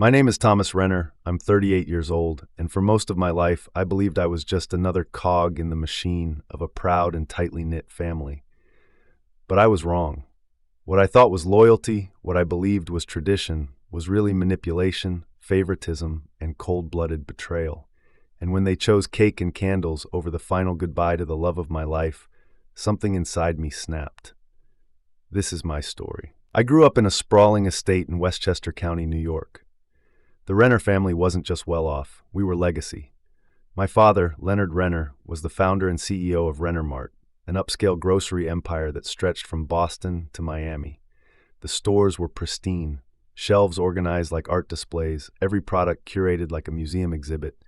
My name is Thomas Renner. I'm 38 years old, and for most of my life, I believed I was just another cog in the machine of a proud and tightly knit family. But I was wrong. What I thought was loyalty, what I believed was tradition, was really manipulation, favoritism, and cold-blooded betrayal. And when they chose cake and candles over the final goodbye to the love of my life, something inside me snapped. This is my story. I grew up in a sprawling estate in Westchester County, New York. The Renner family wasn't just well off, we were legacy. My father, Leonard Renner, was the founder and CEO of Renner Mart, an upscale grocery empire that stretched from Boston to Miami. The stores were pristine, shelves organized like art displays, every product curated like a museum exhibit.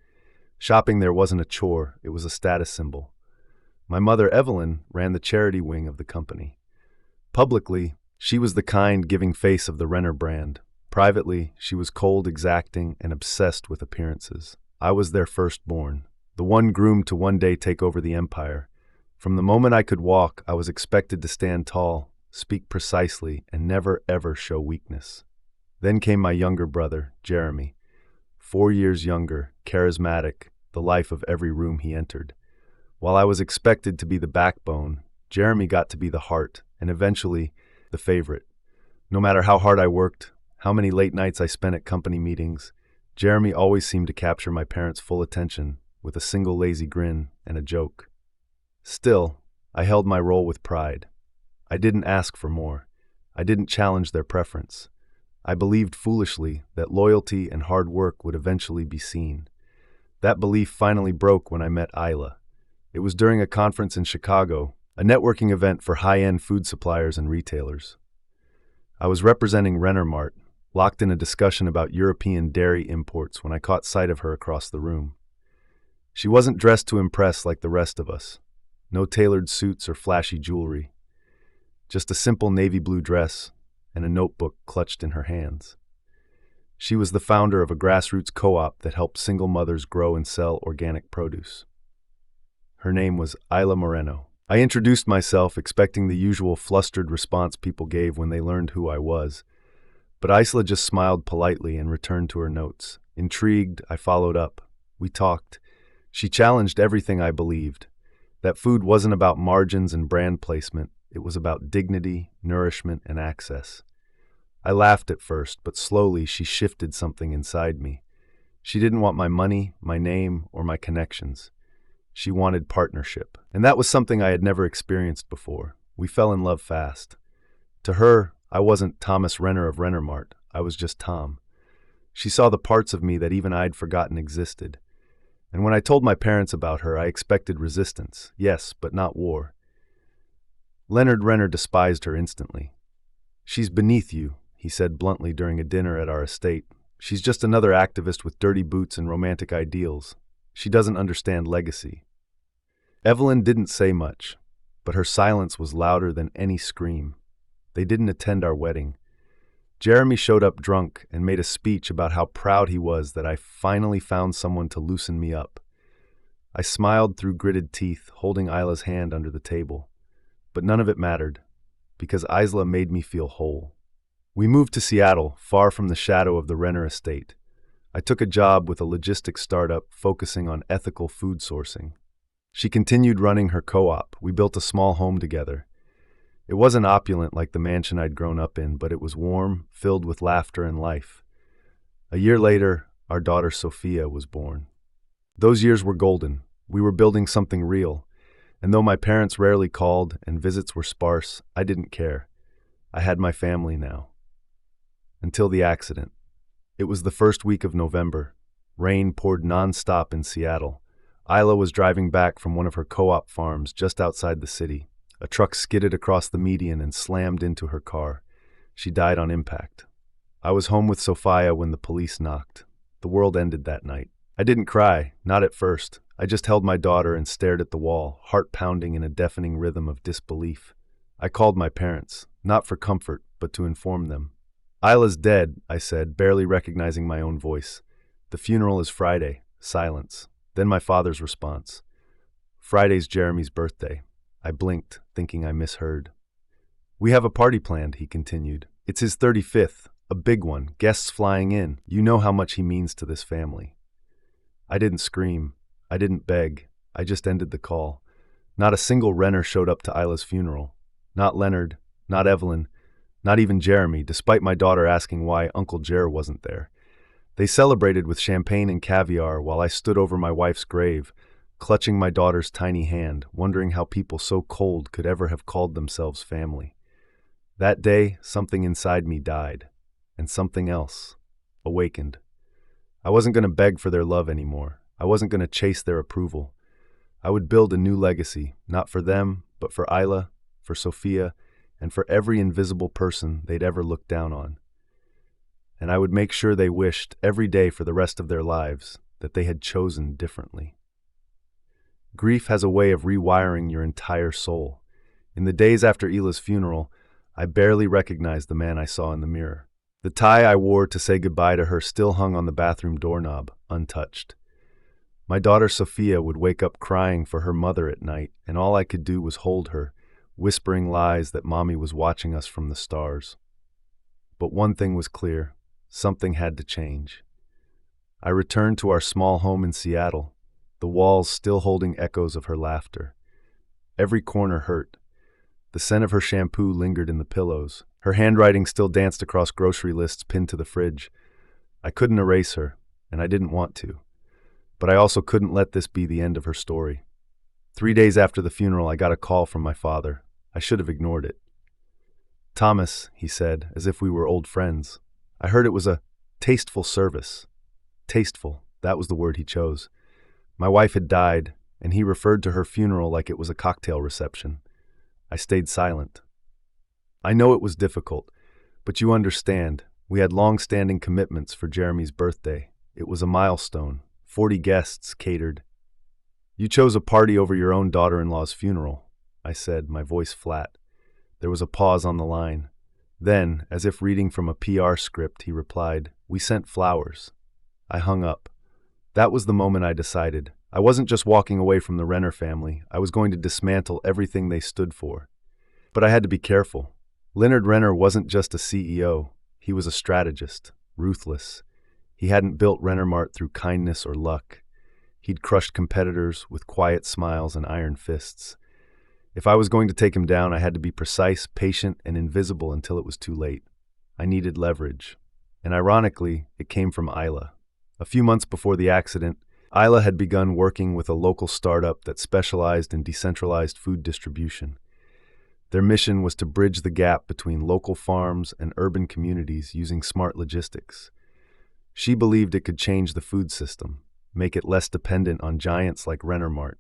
Shopping there wasn't a chore, it was a status symbol. My mother, Evelyn, ran the charity wing of the company. Publicly, she was the kind, giving face of the Renner brand. Privately, she was cold, exacting, and obsessed with appearances. I was their firstborn, the one groomed to one day take over the empire. From the moment I could walk, I was expected to stand tall, speak precisely, and never ever show weakness. Then came my younger brother, Jeremy. 4 years younger, charismatic, the life of every room he entered. While I was expected to be the backbone, Jeremy got to be the heart, and eventually, the favorite. No matter how hard I worked, how many late nights I spent at company meetings, Jeremy always seemed to capture my parents' full attention with a single lazy grin and a joke. Still, I held my role with pride. I didn't ask for more. I didn't challenge their preference. I believed foolishly that loyalty and hard work would eventually be seen. That belief finally broke when I met Isla. It was during a conference in Chicago, a networking event for high-end food suppliers and retailers. I was representing Renner Mart, locked in a discussion about European dairy imports when I caught sight of her across the room. She wasn't dressed to impress like the rest of us. No tailored suits or flashy jewelry. Just a simple navy blue dress and a notebook clutched in her hands. She was the founder of a grassroots co-op that helped single mothers grow and sell organic produce. Her name was Isla Moreno. I introduced myself, expecting the usual flustered response people gave when they learned who I was. But Isla just smiled politely and returned to her notes. Intrigued, I followed up. We talked. She challenged everything I believed. That food wasn't about margins and brand placement. It was about dignity, nourishment, and access. I laughed at first, but slowly she shifted something inside me. She didn't want my money, my name, or my connections. She wanted partnership. And that was something I had never experienced before. We fell in love fast. To her, I wasn't Thomas Renner of Renner Mart. I was just Tom. She saw the parts of me that even I'd forgotten existed. And when I told my parents about her, I expected resistance. Yes, but not war. Leonard Renner despised her instantly. "She's beneath you," he said bluntly during a dinner at our estate. "She's just another activist with dirty boots and romantic ideals. She doesn't understand legacy." Evelyn didn't say much, but her silence was louder than any scream. They didn't attend our wedding. Jeremy showed up drunk and made a speech about how proud he was that I finally found someone to loosen me up. I smiled through gritted teeth, holding Isla's hand under the table. But none of it mattered, because Isla made me feel whole. We moved to Seattle, far from the shadow of the Renner estate. I took a job with a logistics startup focusing on ethical food sourcing. She continued running her co-op. We built a small home together. It wasn't opulent like the mansion I'd grown up in, but it was warm, filled with laughter and life. A year later, our daughter Sophia was born. Those years were golden. We were building something real. And though my parents rarely called and visits were sparse, I didn't care. I had my family now. Until the accident. It was the first week of November. Rain poured non-stop in Seattle. Isla was driving back from one of her co-op farms just outside the city. A truck skidded across the median and slammed into her car. She died on impact. I was home with Sophia when the police knocked. The world ended that night. I didn't cry, not at first. I just held my daughter and stared at the wall, heart pounding in a deafening rhythm of disbelief. I called my parents, not for comfort, but to inform them. "Isla's dead," I said, barely recognizing my own voice. "The funeral is Friday." Silence. Then my father's response. "Friday's Jeremy's birthday." I blinked, thinking I misheard. "We have a party planned," he continued. "It's his 35th. A big one, guests flying in. You know how much he means to this family. I didn't scream. I didn't beg. I just ended the call. Not a single Renner showed up to Isla's funeral. Not Leonard, not Evelyn, not even Jeremy, despite my daughter asking why Uncle Jer wasn't there. They celebrated with champagne and caviar while I stood over my wife's grave, clutching my daughter's tiny hand, wondering how people so cold could ever have called themselves family. That day, something inside me died, and something else awakened. I wasn't going to beg for their love anymore. I wasn't going to chase their approval. I would build a new legacy, not for them, but for Isla, for Sophia, and for every invisible person they'd ever looked down on. And I would make sure they wished every day for the rest of their lives that they had chosen differently. Grief has a way of rewiring your entire soul. In the days after Ila's funeral, I barely recognized the man I saw in the mirror. The tie I wore to say goodbye to her still hung on the bathroom doorknob, untouched. My daughter Sophia would wake up crying for her mother at night, and all I could do was hold her, whispering lies that Mommy was watching us from the stars. But one thing was clear. Something had to change. I returned to our small home in Seattle, the walls still holding echoes of her laughter. Every corner hurt. The scent of her shampoo lingered in the pillows. Her handwriting still danced across grocery lists pinned to the fridge. I couldn't erase her, and I didn't want to. But I also couldn't let this be the end of her story. 3 days after the funeral, I got a call from my father. I should have ignored it. "Thomas," he said, as if we were old friends. I heard it was a tasteful service. Tasteful, that was the word he chose. My wife had died, and he referred to her funeral like it was a cocktail reception. I stayed silent. I know it was difficult, but you understand, we had long-standing commitments for Jeremy's birthday. It was a milestone, 40 guests catered. "You chose a party over your own daughter-in-law's funeral," I said, my voice flat. There was a pause on the line. Then, as if reading from a PR script, he replied, "We sent flowers." I hung up. That was the moment I decided. I wasn't just walking away from the Renner family. I was going to dismantle everything they stood for. But I had to be careful. Leonard Renner wasn't just a CEO. He was a strategist, ruthless. He hadn't built Rennermart through kindness or luck. He'd crushed competitors with quiet smiles and iron fists. If I was going to take him down, I had to be precise, patient, and invisible until it was too late. I needed leverage. And ironically, it came from Isla. A few months before the accident, Isla had begun working with a local startup that specialized in decentralized food distribution. Their mission was to bridge the gap between local farms and urban communities using smart logistics. She believed it could change the food system, make it less dependent on giants like Rennermart.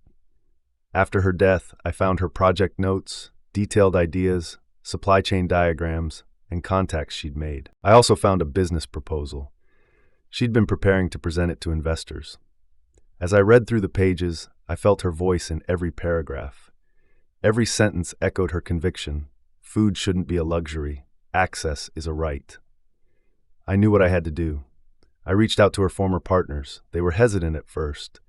After her death, I found her project notes, detailed ideas, supply chain diagrams, and contacts she'd made. I also found a business proposal. She'd been preparing to present it to investors. As I read through the pages, I felt her voice in every paragraph. Every sentence echoed her conviction. Food shouldn't be a luxury. Access is a right. I knew what I had to do. I reached out to her former partners. They were hesitant at first.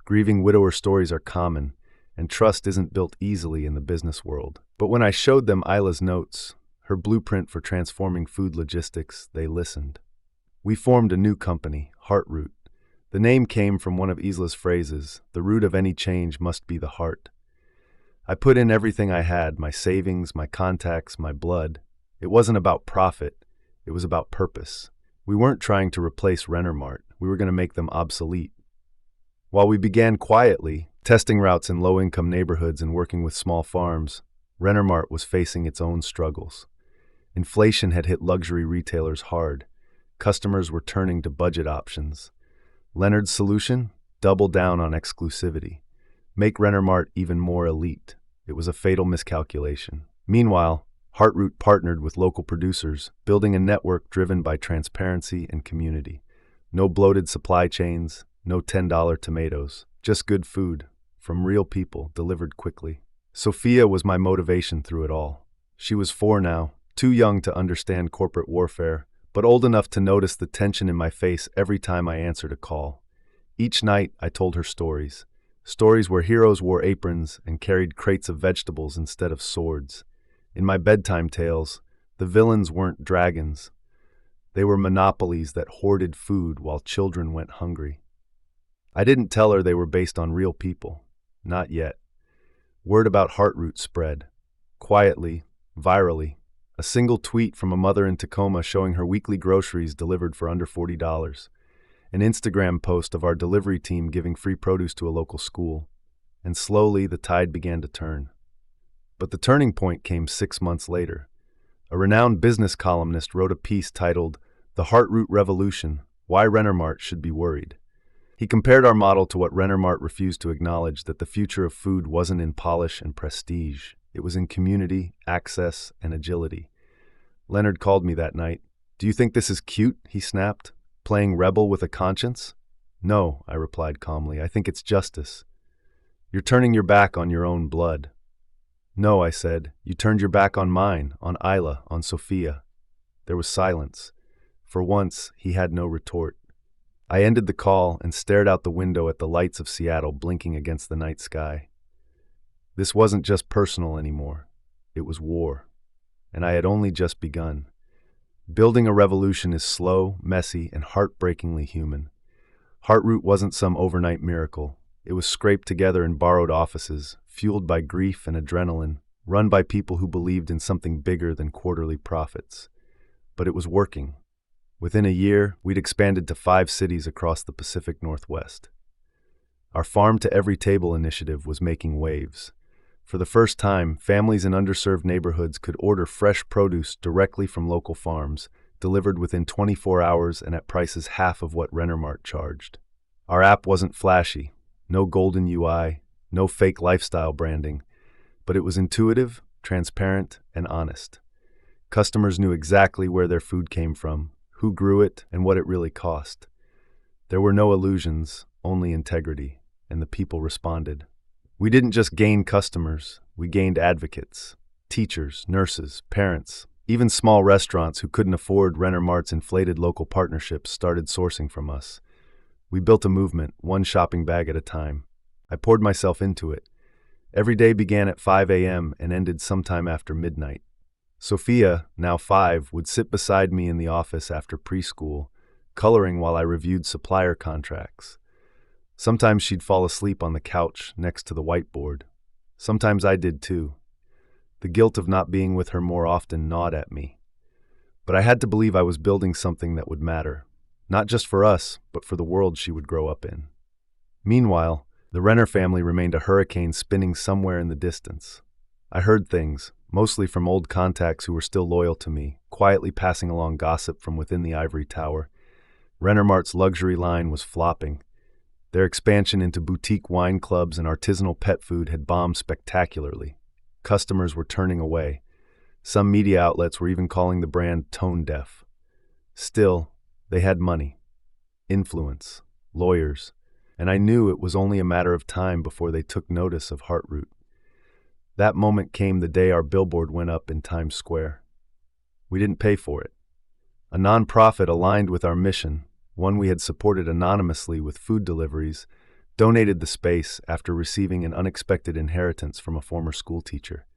Grieving widower stories are common, and trust isn't built easily in the business world. But when I showed them Isla's notes, her blueprint for transforming food logistics, they listened. We formed a new company, Heartroot. The name came from one of Isla's phrases, "The root of any change must be the heart." I put in everything I had, my savings, my contacts, my blood. It wasn't about profit, it was about purpose. We weren't trying to replace Rennermart, we were going to make them obsolete. While we began quietly, testing routes in low-income neighborhoods and working with small farms, Rennermart was facing its own struggles. Inflation had hit luxury retailers hard. Customers were turning to budget options. Leonard's solution? Double down on exclusivity. Make Rennermart even more elite. It was a fatal miscalculation. Meanwhile, Heartroot partnered with local producers, building a network driven by transparency and community. No bloated supply chains, no $10 tomatoes, just good food, from real people, delivered quickly. Sophia was my motivation through it all. She was 4 now, too young to understand corporate warfare, but old enough to notice the tension in my face every time I answered a call. Each night, I told her stories. Stories where heroes wore aprons and carried crates of vegetables instead of swords. In my bedtime tales, the villains weren't dragons. They were monopolies that hoarded food while children went hungry. I didn't tell her they were based on real people. Not yet. Word about Heartroot spread. Quietly, virally. A single tweet from a mother in Tacoma showing her weekly groceries delivered for under $40. An Instagram post of our delivery team giving free produce to a local school. And slowly the tide began to turn. But the turning point came 6 months later. A renowned business columnist wrote a piece titled, "The Heartroot Revolution: Why Renner Mart Should Be Worried." He compared our model to what Renner Mart refused to acknowledge, that the future of food wasn't in polish and prestige. It was in community, access, and agility. Leonard called me that night. "Do you think this is cute?" he snapped. "Playing rebel with a conscience?" "No," I replied calmly. "I think it's justice. You're turning your back on your own blood." "No," I said. "You turned your back on mine, on Isla, on Sophia." There was silence. For once, he had no retort. I ended the call and stared out the window at the lights of Seattle blinking against the night sky. This wasn't just personal anymore. It was war. And I had only just begun. Building a revolution is slow, messy, and heartbreakingly human. Heartroot wasn't some overnight miracle. It was scraped together in borrowed offices, fueled by grief and adrenaline, run by people who believed in something bigger than quarterly profits. But it was working. Within a year, we'd expanded to 5 cities across the Pacific Northwest. Our Farm to Every Table initiative was making waves. For the first time, families in underserved neighborhoods could order fresh produce directly from local farms, delivered within 24 hours and at prices half of what Renner Mart charged. Our app wasn't flashy, no golden UI, no fake lifestyle branding, but it was intuitive, transparent, and honest. Customers knew exactly where their food came from, who grew it, and what it really cost. There were no illusions, only integrity, and the people responded. We didn't just gain customers, we gained advocates, teachers, nurses, parents, even small restaurants who couldn't afford Renner Mart's inflated local partnerships started sourcing from us. We built a movement, one shopping bag at a time. I poured myself into it. Every day began at 5 a.m. and ended sometime after midnight. Sophia, now 5, would sit beside me in the office after preschool, coloring while I reviewed supplier contracts. Sometimes she'd fall asleep on the couch next to the whiteboard. Sometimes I did too. The guilt of not being with her more often gnawed at me. But I had to believe I was building something that would matter, not just for us, but for the world she would grow up in. Meanwhile, the Renner family remained a hurricane spinning somewhere in the distance. I heard things, mostly from old contacts who were still loyal to me, quietly passing along gossip from within the ivory tower. Renner Mart's luxury line was flopping. Their expansion into boutique wine clubs and artisanal pet food had bombed spectacularly. Customers were turning away. Some media outlets were even calling the brand tone deaf. Still, they had money, influence, lawyers, and I knew it was only a matter of time before they took notice of Heartroot. That moment came the day our billboard went up in Times Square. We didn't pay for it. A nonprofit aligned with our mission, one we had supported anonymously with food deliveries, donated the space after receiving an unexpected inheritance from a former schoolteacher.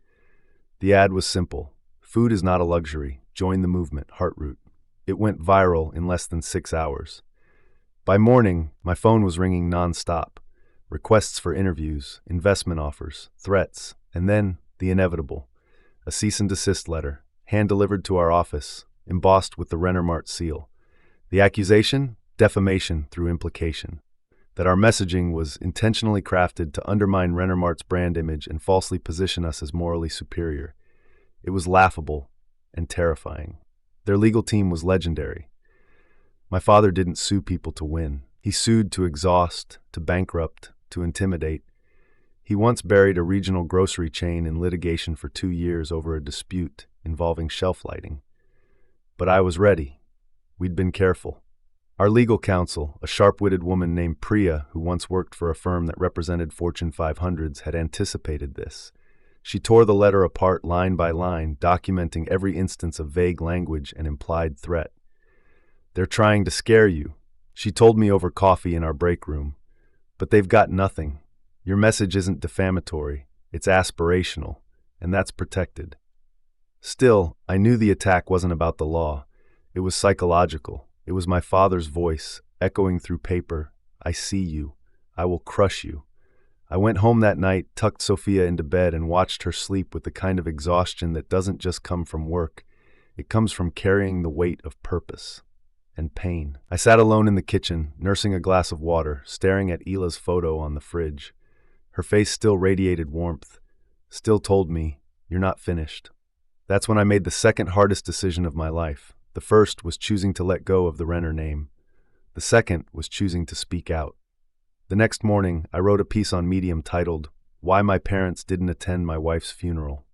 The ad was simple. "Food is not a luxury. Join the movement, Heartroot." It went viral in less than 6 hours. By morning, my phone was ringing nonstop. Requests for interviews, investment offers, threats, and then the inevitable. A cease and desist letter, hand-delivered to our office, embossed with the Renner Mart seal. The accusation? Defamation through implication. That our messaging was intentionally crafted to undermine Renner Mart's brand image and falsely position us as morally superior. It was laughable and terrifying. Their legal team was legendary. My father didn't sue people to win. He sued to exhaust, to bankrupt, to intimidate. He once buried a regional grocery chain in litigation for 2 years over a dispute involving shelf lighting. But I was ready. We'd been careful. Our legal counsel, a sharp-witted woman named Priya, who once worked for a firm that represented Fortune 500s, had anticipated this. She tore the letter apart line by line, documenting every instance of vague language and implied threat. "They're trying to scare you," she told me over coffee in our break room. "But they've got nothing. Your message isn't defamatory, it's aspirational, and that's protected." Still, I knew the attack wasn't about the law. It was psychological. It was my father's voice, echoing through paper. I see you. I will crush you. I went home that night, tucked Sophia into bed, and watched her sleep with the kind of exhaustion that doesn't just come from work. It comes from carrying the weight of purpose and pain. I sat alone in the kitchen, nursing a glass of water, staring at Hila's photo on the fridge. Her face still radiated warmth, still told me, "You're not finished." That's when I made the second hardest decision of my life. The first was choosing to let go of the Renner name. The second was choosing to speak out. The next morning, I wrote a piece on Medium titled, "Why My Parents Didn't Attend My Wife's Funeral."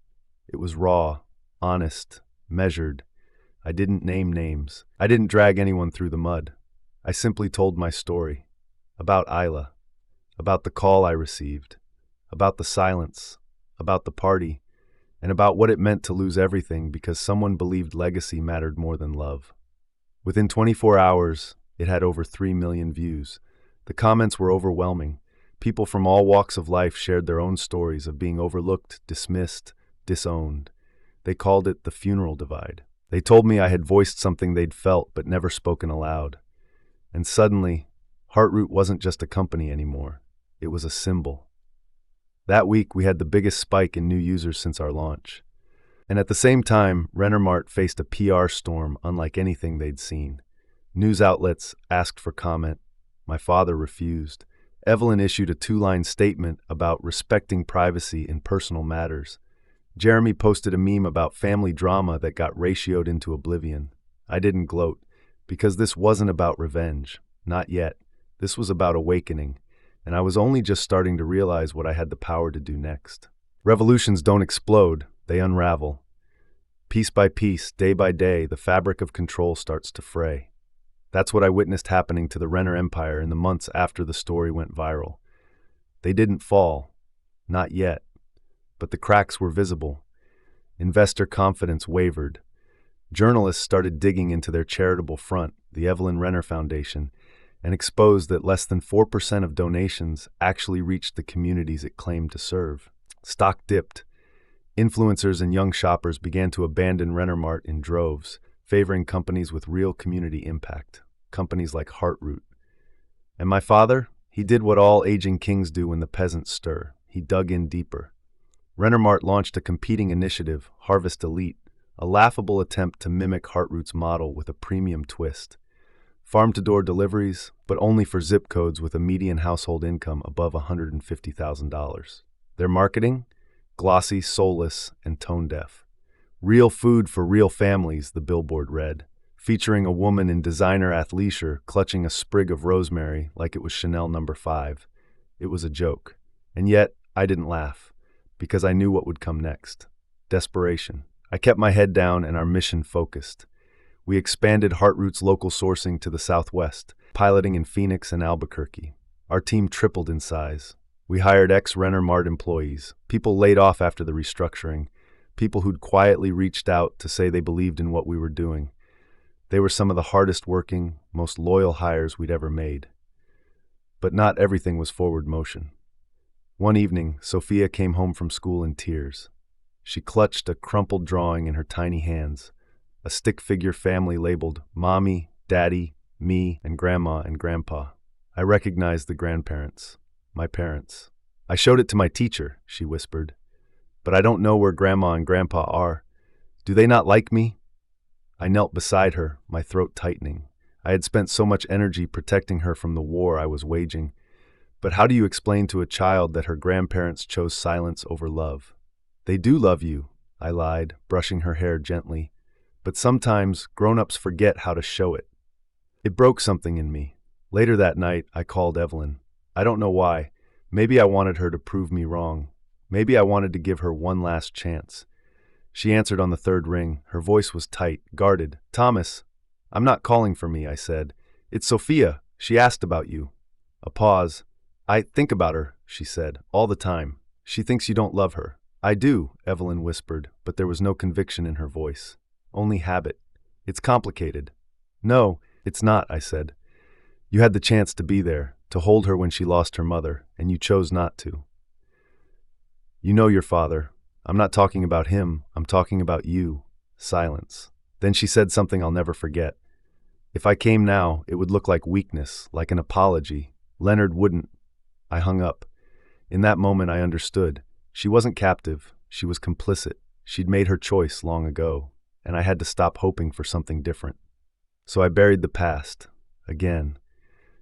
It was raw, honest, measured. I didn't name names. I didn't drag anyone through the mud. I simply told my story. About Isla. About the call I received. About the silence. About the party. And about what it meant to lose everything because someone believed legacy mattered more than love. Within 24 hours, it had over 3 million views. The comments were overwhelming. People from all walks of life shared their own stories of being overlooked, dismissed, disowned. They called it the funeral divide. They told me I had voiced something they'd felt but never spoken aloud. And suddenly, Heartroot wasn't just a company anymore. It was a symbol. That week, we had the biggest spike in new users since our launch. And at the same time, Rennermart faced a PR storm unlike anything they'd seen. News outlets asked for comment. My father refused. Evelyn issued a 2-line statement about respecting privacy in personal matters. Jeremy posted a meme about family drama that got ratioed into oblivion. I didn't gloat, because this wasn't about revenge. Not yet. This was about awakening, and I was only just starting to realize what I had the power to do next. Revolutions don't explode, they unravel. Piece by piece, day by day, the fabric of control starts to fray. That's what I witnessed happening to the Renner Empire in the months after the story went viral. They didn't fall. Not yet. But the cracks were visible. Investor confidence wavered. Journalists started digging into their charitable front, the Evelyn Renner Foundation, and exposed that less than 4% of donations actually reached the communities it claimed to serve. Stock dipped. Influencers and young shoppers began to abandon Rennermart in droves, favoring companies with real community impact, companies like Heartroot. And my father? He did what all aging kings do when the peasants stir. He dug in deeper. Rennermart launched a competing initiative, Harvest Elite, a laughable attempt to mimic Heartroot's model with a premium twist. Farm-to-door deliveries, but only for zip codes with a median household income above $150,000. Their marketing? Glossy, soulless, and tone-deaf. Real food for real families, the billboard read, featuring a woman in designer athleisure clutching a sprig of rosemary like it was Chanel No. 5. It was a joke. And yet, I didn't laugh, because I knew what would come next. Desperation. I kept my head down and our mission focused. We expanded Heartroot's local sourcing to the Southwest, piloting in Phoenix and Albuquerque. Our team tripled in size. We hired ex-Rennermart employees, people laid off after the restructuring, people who'd quietly reached out to say they believed in what we were doing. They were some of the hardest working, most loyal hires we'd ever made. But not everything was forward motion. One evening, Sophia came home from school in tears. She clutched a crumpled drawing in her tiny hands, a stick figure family labeled Mommy, Daddy, me, and Grandma and Grandpa. I recognized the grandparents, my parents. I showed it to my teacher, she whispered. But I don't know where Grandma and Grandpa are. Do they not like me? I knelt beside her, my throat tightening. I had spent so much energy protecting her from the war I was waging. But how do you explain to a child that her grandparents chose silence over love? They do love you, I lied, brushing her hair gently. But sometimes grown-ups forget how to show it. It broke something in me. Later that night, I called Evelyn. I don't know why. Maybe I wanted her to prove me wrong. Maybe I wanted to give her one last chance. She answered on the third ring. Her voice was tight, guarded. Thomas, I'm not calling for me, I said. It's Sophia. She asked about you. A pause. I think about her, she said, all the time. She thinks you don't love her. I do, Evelyn whispered, but there was no conviction in her voice. Only habit. It's complicated. No, it's not, I said. You had the chance to be there, to hold her when she lost her mother, and you chose not to. You know your father. I'm not talking about him. I'm talking about you. Silence. Then she said something I'll never forget. If I came now, it would look like weakness, like an apology. Leonard wouldn't. I hung up. In that moment, I understood. She wasn't captive. She was complicit. She'd made her choice long ago, and I had to stop hoping for something different. So I buried the past, again,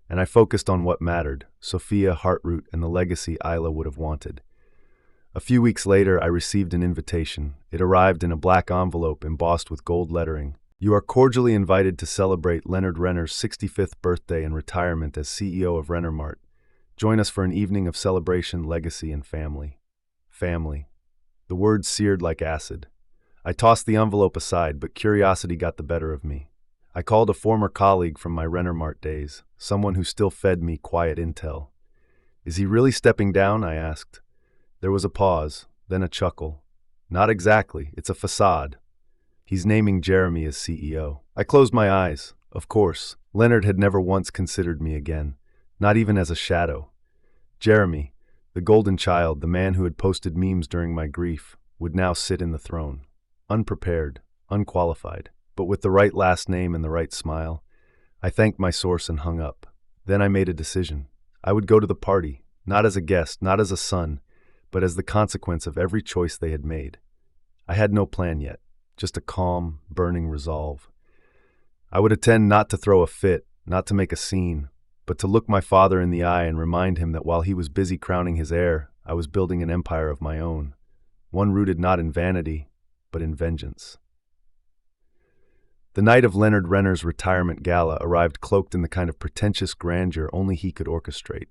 and I focused on what mattered, Sophia, Heartroot, and the legacy Isla would have wanted. A few weeks later, I received an invitation. It arrived in a black envelope embossed with gold lettering. You are cordially invited to celebrate Leonard Renner's 65th birthday and retirement as CEO of Renner Mart. Join us for an evening of celebration, legacy, and family. Family. The words seared like acid. I tossed the envelope aside, but curiosity got the better of me. I called a former colleague from my Renner Mart days, someone who still fed me quiet intel. Is he really stepping down? I asked. There was a pause, then a chuckle. Not exactly, it's a facade. He's naming Jeremy as CEO. I closed my eyes. Of course, Leonard had never once considered me again, not even as a shadow. Jeremy, the golden child, the man who had posted memes during my grief, would now sit in the throne. Unprepared, unqualified, but with the right last name and the right smile. I thanked my source and hung up. Then I made a decision. I would go to the party, not as a guest, not as a son, but as the consequence of every choice they had made. I had no plan yet, just a calm, burning resolve. I would attend not to throw a fit, not to make a scene, but to look my father in the eye and remind him that while he was busy crowning his heir, I was building an empire of my own, one rooted not in vanity, but in vengeance. The night of Leonard Renner's retirement gala arrived cloaked in the kind of pretentious grandeur only he could orchestrate.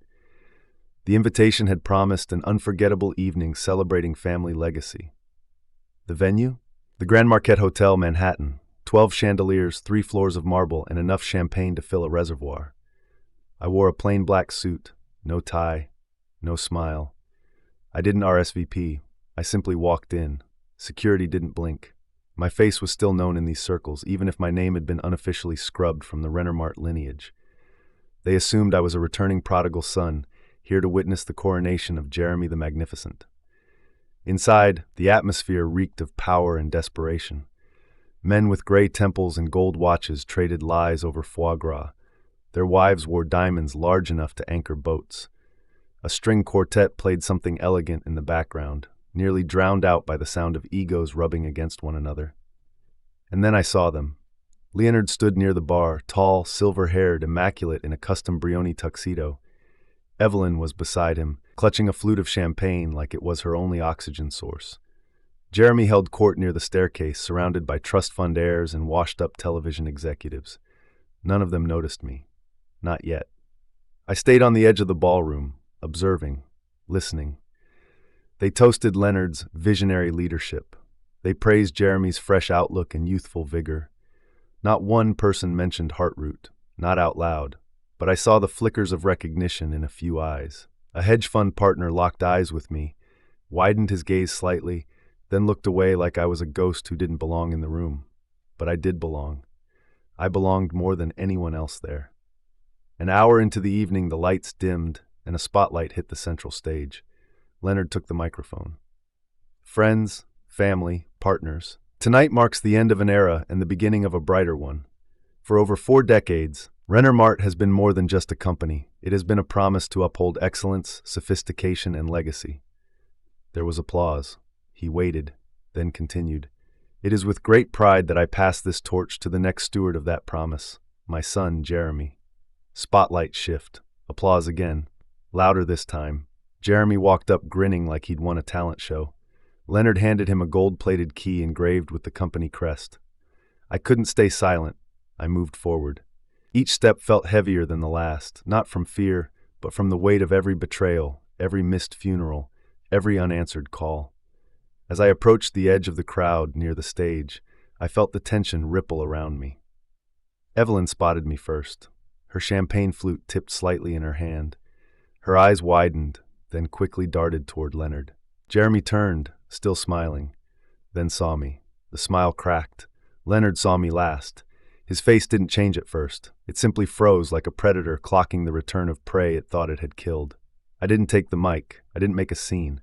The invitation had promised an unforgettable evening celebrating family legacy. The venue? The Grand Marquette Hotel, Manhattan. 12 chandeliers, 3 floors of marble, and enough champagne to fill a reservoir. I wore a plain black suit, no tie, no smile. I didn't RSVP. I simply walked in. Security didn't blink. My face was still known in these circles, even if my name had been unofficially scrubbed from the Renner Mart lineage. They assumed I was a returning prodigal son, here to witness the coronation of Jeremy the Magnificent. Inside, the atmosphere reeked of power and desperation. Men with gray temples and gold watches traded lies over foie gras. Their wives wore diamonds large enough to anchor boats. A string quartet played something elegant in the background, nearly drowned out by the sound of egos rubbing against one another. And then I saw them. Leonard stood near the bar, tall, silver-haired, immaculate in a custom Brioni tuxedo. Evelyn was beside him, clutching a flute of champagne like it was her only oxygen source. Jeremy held court near the staircase, surrounded by trust fund heirs and washed-up television executives. None of them noticed me. Not yet. I stayed on the edge of the ballroom, observing, listening. They toasted Leonard's visionary leadership. They praised Jeremy's fresh outlook and youthful vigor. Not one person mentioned Heartroot, not out loud, but I saw the flickers of recognition in a few eyes. A hedge fund partner locked eyes with me, widened his gaze slightly, then looked away like I was a ghost who didn't belong in the room. But I did belong. I belonged more than anyone else there. An hour into the evening, the lights dimmed, and a spotlight hit the central stage. Leonard took the microphone. Friends, family, partners. Tonight marks the end of an era and the beginning of a brighter one. For over 4 decades, Renner Mart has been more than just a company. It has been a promise to uphold excellence, sophistication, and legacy. There was applause. He waited, then continued. It is with great pride that I pass this torch to the next steward of that promise, my son, Jeremy. Spotlight shift. Applause again. Louder this time. Jeremy walked up grinning like he'd won a talent show. Leonard handed him a gold-plated key engraved with the company crest. I couldn't stay silent. I moved forward. Each step felt heavier than the last, not from fear, but from the weight of every betrayal, every missed funeral, every unanswered call. As I approached the edge of the crowd near the stage, I felt the tension ripple around me. Evelyn spotted me first. Her champagne flute tipped slightly in her hand. Her eyes widened, then quickly darted toward Leonard. Jeremy turned, still smiling, then saw me. The smile cracked. Leonard saw me last. His face didn't change at first. It simply froze like a predator clocking the return of prey it thought it had killed. I didn't take the mic. I didn't make a scene.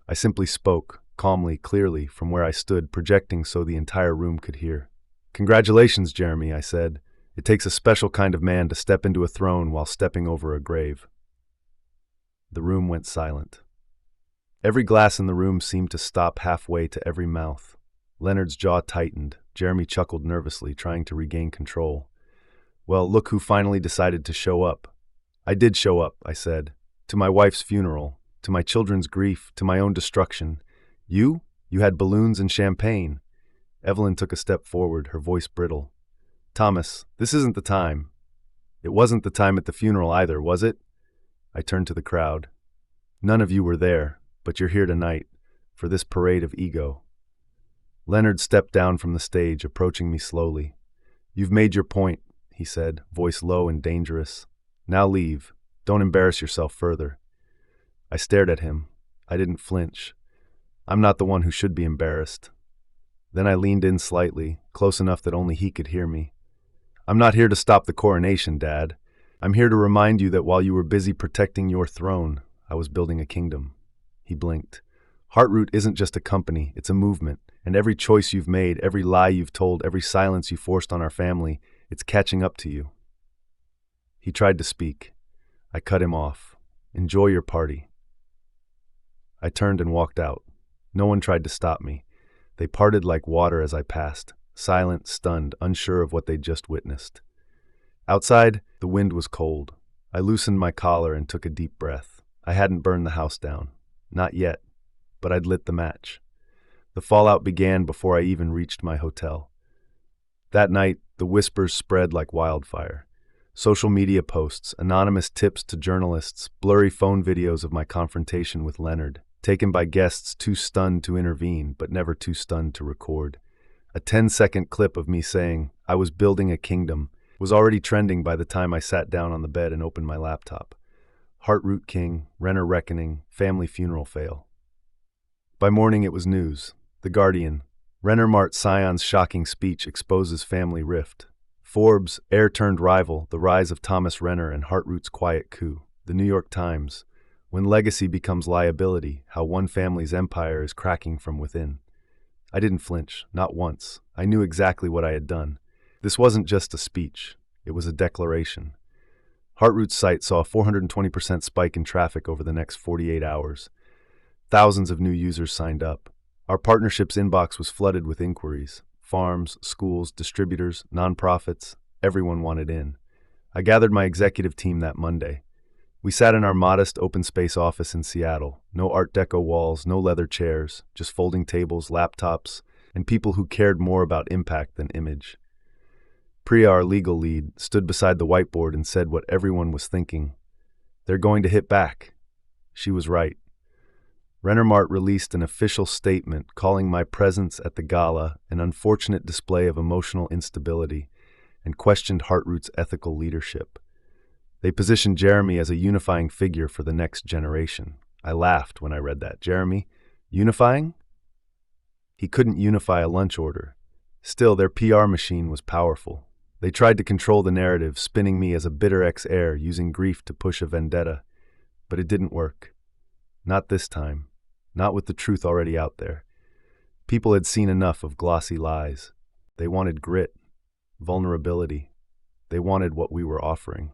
I simply spoke, calmly, clearly, from where I stood, projecting so the entire room could hear. Congratulations, Jeremy, I said. It takes a special kind of man to step into a throne while stepping over a grave. The room went silent. Every glass in the room seemed to stop halfway to every mouth. Leonard's jaw tightened. Jeremy chuckled nervously, trying to regain control. Well, look who finally decided to show up. I did show up, I said. To my wife's funeral, to my children's grief, to my own destruction. You? You had balloons and champagne. Evelyn took a step forward, her voice brittle. Thomas, this isn't the time. It wasn't the time at the funeral either, was it? I turned to the crowd. None of you were there, but you're here tonight, for this parade of ego. Leonard stepped down from the stage, approaching me slowly. You've made your point, he said, voice low and dangerous. Now leave. Don't embarrass yourself further. I stared at him. I didn't flinch. I'm not the one who should be embarrassed. Then I leaned in slightly, close enough that only he could hear me. I'm not here to stop the coronation, Dad. I'm here to remind you that while you were busy protecting your throne, I was building a kingdom. He blinked. Heartroot isn't just a company, it's a movement, and every choice you've made, every lie you've told, every silence you forced on our family, it's catching up to you. He tried to speak. I cut him off. Enjoy your party. I turned and walked out. No one tried to stop me. They parted like water as I passed, silent, stunned, unsure of what they'd just witnessed. Outside, the wind was cold. I loosened my collar and took a deep breath. I hadn't burned the house down. Not yet, but I'd lit the match. The fallout began before I even reached my hotel. That night, the whispers spread like wildfire. Social media posts, anonymous tips to journalists, blurry phone videos of my confrontation with Leonard, taken by guests too stunned to intervene, but never too stunned to record. A 10-second clip of me saying, I was building a kingdom, was already trending by the time I sat down on the bed and opened my laptop. Heartroot King, Renner Reckoning, family funeral fail. By morning it was news. The Guardian. Renner Mart Scion's shocking speech exposes family rift. Forbes, heir-turned rival, the rise of Thomas Renner and Heartroot's quiet coup. The New York Times. When legacy becomes liability, how one family's empire is cracking from within. I didn't flinch, not once. I knew exactly what I had done. This wasn't just a speech. It was a declaration. Heartroot's site saw a 420% spike in traffic over the next 48 hours. Thousands of new users signed up. Our partnership's inbox was flooded with inquiries. Farms, schools, distributors, nonprofits, everyone wanted in. I gathered my executive team that Monday. We sat in our modest open-space office in Seattle. No Art Deco walls, no leather chairs, just folding tables, laptops, and people who cared more about impact than image. Priya, our legal lead, stood beside the whiteboard and said what everyone was thinking. They're going to hit back. She was right. Renner Mart released an official statement calling my presence at the gala an unfortunate display of emotional instability and questioned Heartroot's ethical leadership. They positioned Jeremy as a unifying figure for the next generation. I laughed when I read that. Jeremy? Unifying? He couldn't unify a lunch order. Still, their PR machine was powerful. They tried to control the narrative, spinning me as a bitter ex-heir, using grief to push a vendetta. But it didn't work. Not this time. Not with the truth already out there. People had seen enough of glossy lies. They wanted grit, vulnerability. They wanted what we were offering.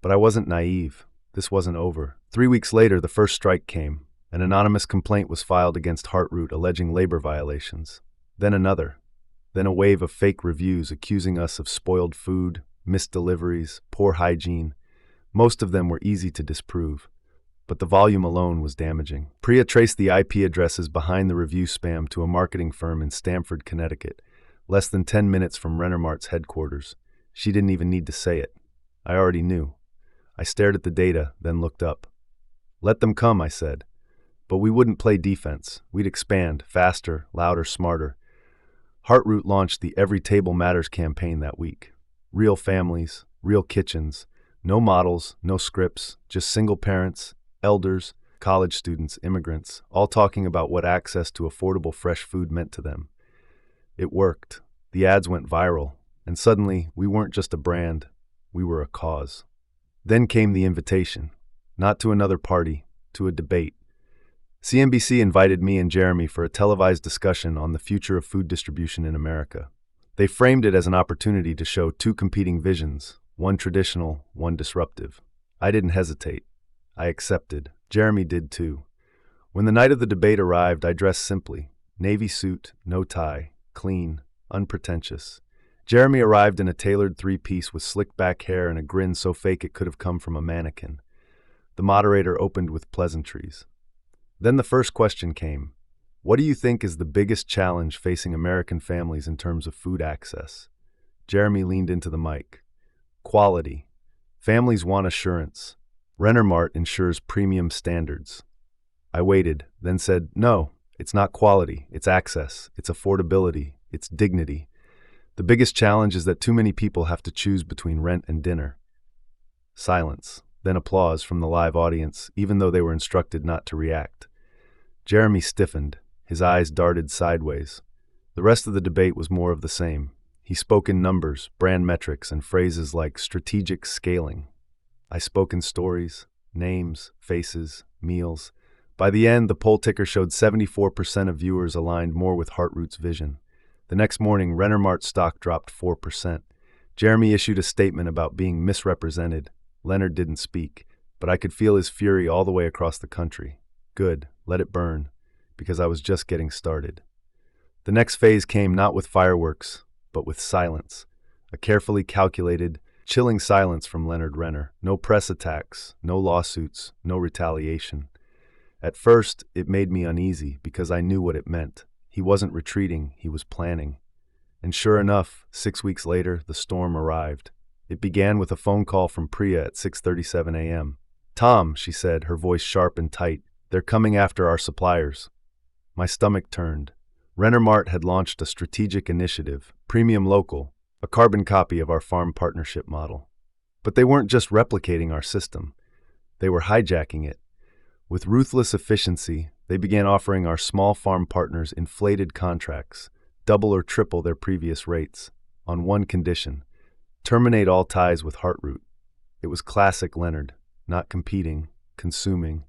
But I wasn't naive. This wasn't over. 3 weeks later, the first strike came. An anonymous complaint was filed against Heartroot alleging labor violations. Then another. Then a wave of fake reviews accusing us of spoiled food, missed deliveries, poor hygiene. Most of them were easy to disprove. But the volume alone was damaging. Priya traced the IP addresses behind the review spam to a marketing firm in Stamford, Connecticut, less than 10 minutes from Renner Mart's headquarters. She didn't even need to say it. I already knew. I stared at the data, then looked up. Let them come, I said. But we wouldn't play defense. We'd expand, faster, louder, smarter. Heartroot launched the Every Table Matters campaign that week. Real families, real kitchens, no models, no scripts, just single parents, elders, college students, immigrants, all talking about what access to affordable fresh food meant to them. It worked. The ads went viral, and suddenly we weren't just a brand, we were a cause. Then came the invitation, not to another party, to a debate. CNBC invited me and Jeremy for a televised discussion on the future of food distribution in America. They framed it as an opportunity to show two competing visions, one traditional, one disruptive. I didn't hesitate. I accepted. Jeremy did too. When the night of the debate arrived, I dressed simply. Navy suit, no tie, clean, unpretentious. Jeremy arrived in a tailored three-piece with slicked back hair and a grin so fake it could have come from a mannequin. The moderator opened with pleasantries. Then the first question came. What do you think is the biggest challenge facing American families in terms of food access? Jeremy leaned into the mic. Quality. Families want assurance. Renner Mart ensures premium standards. I waited, then said, no, it's not quality, it's access, it's affordability, it's dignity. The biggest challenge is that too many people have to choose between rent and dinner. Silence, then applause from the live audience, even though they were instructed not to react. Jeremy stiffened. His eyes darted sideways. The rest of the debate was more of the same. He spoke in numbers, brand metrics, and phrases like strategic scaling. I spoke in stories, names, faces, meals. By the end, the poll ticker showed 74% of viewers aligned more with Heartroot's vision. The next morning, Renner Mart stock dropped 4%. Jeremy issued a statement about being misrepresented. Leonard didn't speak, but I could feel his fury all the way across the country. Good, let it burn, because I was just getting started. The next phase came not with fireworks, but with silence. A carefully calculated, chilling silence from Leonard Renner. No press attacks, no lawsuits, no retaliation. At first, it made me uneasy because I knew what it meant. He wasn't retreating, he was planning. And sure enough, 6 weeks later, the storm arrived. It began with a phone call from Priya at 6:37 a.m. Tom, she said, her voice sharp and tight, they're coming after our suppliers. My stomach turned. Renner Mart had launched a strategic initiative, Premium Local, a carbon copy of our farm partnership model. But they weren't just replicating our system. They were hijacking it. With ruthless efficiency, they began offering our small farm partners inflated contracts, double or triple their previous rates, on one condition: terminate all ties with Heartroot. It was classic Leonard, not competing, consuming.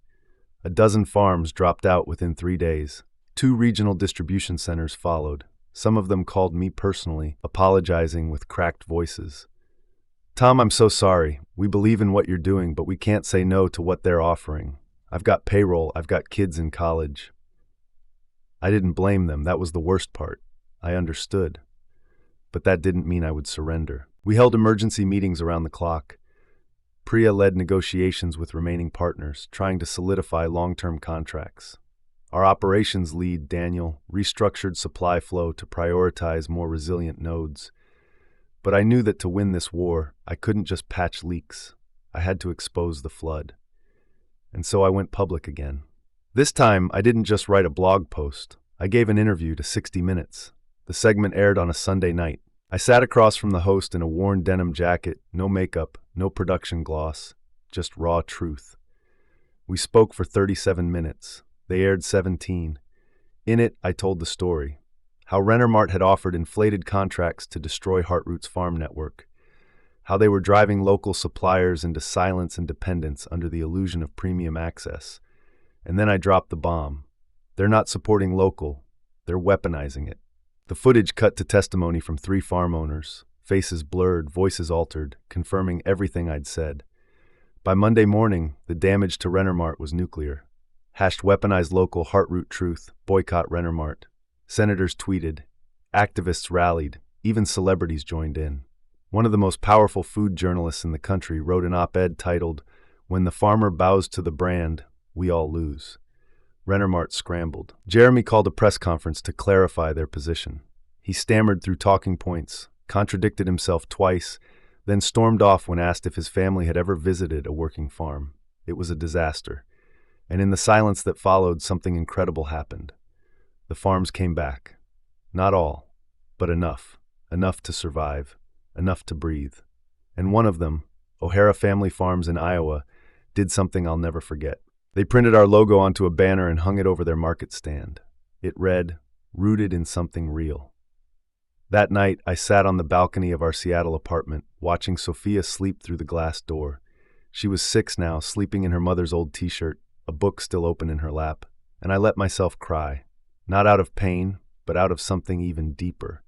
A dozen farms dropped out within 3 days. 2 regional distribution centers followed. Some of them called me personally, apologizing with cracked voices. Tom, I'm so sorry. We believe in what you're doing, but we can't say no to what they're offering. I've got payroll, I've got kids in college. I didn't blame them, that was the worst part. I understood. But that didn't mean I would surrender. We held emergency meetings around the clock. Priya led negotiations with remaining partners, trying to solidify long-term contracts. Our operations lead, Daniel, restructured supply flow to prioritize more resilient nodes. But I knew that to win this war, I couldn't just patch leaks. I had to expose the flood. And so I went public again. This time, I didn't just write a blog post. I gave an interview to 60 Minutes. The segment aired on a Sunday night. I sat across from the host in a worn denim jacket, no makeup, no production gloss, just raw truth. We spoke for 37 minutes. They aired 17. In it, I told the story. How Renner Mart had offered inflated contracts to destroy Heartroot's farm network. How they were driving local suppliers into silence and dependence under the illusion of premium access. And then I dropped the bomb. They're not supporting local. They're weaponizing it. The footage cut to testimony from 3 farm owners, faces blurred, voices altered, confirming everything I'd said. By Monday morning, the damage to Renner Mart was nuclear. #weaponized local Heartroot truth, boycott Renner Mart. Senators tweeted. Activists rallied. Even celebrities joined in. One of the most powerful food journalists in the country wrote an op-ed titled, "When the farmer bows to the brand, we all lose." Renner Mart scrambled. Jeremy called a press conference to clarify their position. He stammered through talking points, contradicted himself twice, then stormed off when asked if his family had ever visited a working farm. It was a disaster. And in the silence that followed, something incredible happened. The farms came back. Not all, but enough. Enough to survive. Enough to breathe. And one of them, O'Hara Family Farms in Iowa, did something I'll never forget. They printed our logo onto a banner and hung it over their market stand. It read, "Rooted in something real." That night, I sat on the balcony of our Seattle apartment, watching Sophia sleep through the glass door. She was 6 now, sleeping in her mother's old t-shirt, a book still open in her lap, and I let myself cry, not out of pain, but out of something even deeper.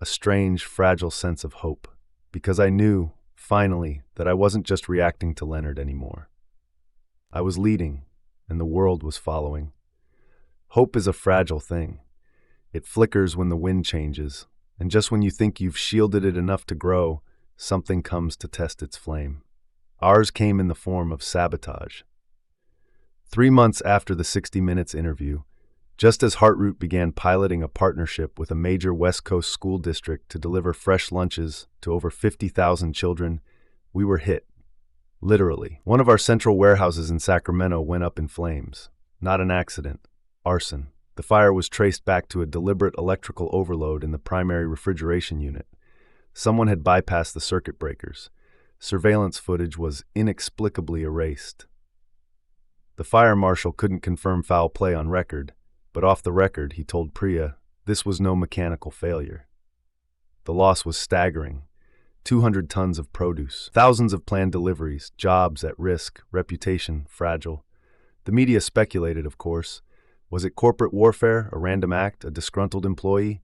a strange, fragile sense of hope, because I knew, finally, that I wasn't just reacting to Leonard anymore. I was leading, and the world was following. Hope is a fragile thing. It flickers when the wind changes, and just when you think you've shielded it enough to grow, something comes to test its flame. Ours came in the form of sabotage. 3 months after the 60 Minutes interview, just as Heartroot began piloting a partnership with a major West Coast school district to deliver fresh lunches to over 50,000 children, we were hit. Literally. One of our central warehouses in Sacramento went up in flames. Not an accident. Arson. The fire was traced back to a deliberate electrical overload in the primary refrigeration unit. Someone had bypassed the circuit breakers. Surveillance footage was inexplicably erased. The fire marshal couldn't confirm foul play on record, but off the record, he told Priya, this was no mechanical failure. The loss was staggering. 200 tons of produce, thousands of planned deliveries, jobs at risk, reputation fragile. The media speculated, of course. Was it corporate warfare, a random act, a disgruntled employee?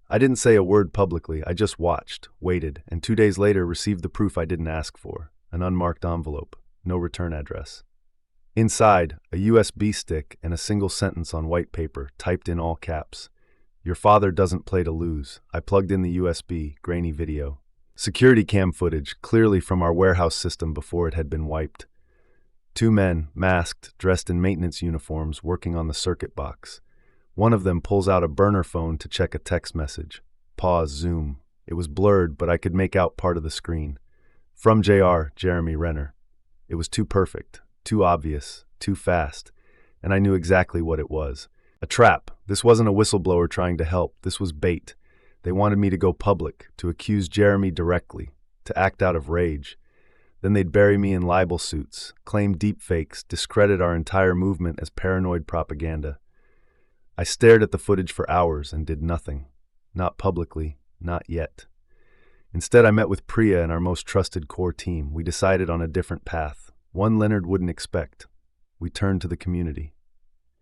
I didn't say a word publicly. I just watched, waited, and 2 days later received the proof I didn't ask for, an unmarked envelope, no return address. Inside, a USB stick and a single sentence on white paper, typed in all caps. Your father doesn't play to lose. I plugged in the USB, grainy video. Security cam footage, clearly from our warehouse system before it had been wiped. 2 men, masked, dressed in maintenance uniforms, working on the circuit box. One of them pulls out a burner phone to check a text message. Pause, zoom. It was blurred, but I could make out part of the screen. From JR, Jeremy Renner. It was too perfect, too obvious, too fast, and I knew exactly what it was. A trap. This wasn't a whistleblower trying to help. This was bait. They wanted me to go public, to accuse Jeremy directly, to act out of rage. Then they'd bury me in libel suits, claim deepfakes, discredit our entire movement as paranoid propaganda. I stared at the footage for hours and did nothing. Not publicly, not yet. Instead, I met with Priya and our most trusted core team. We decided on a different path, one Leonard wouldn't expect. We turned to the community.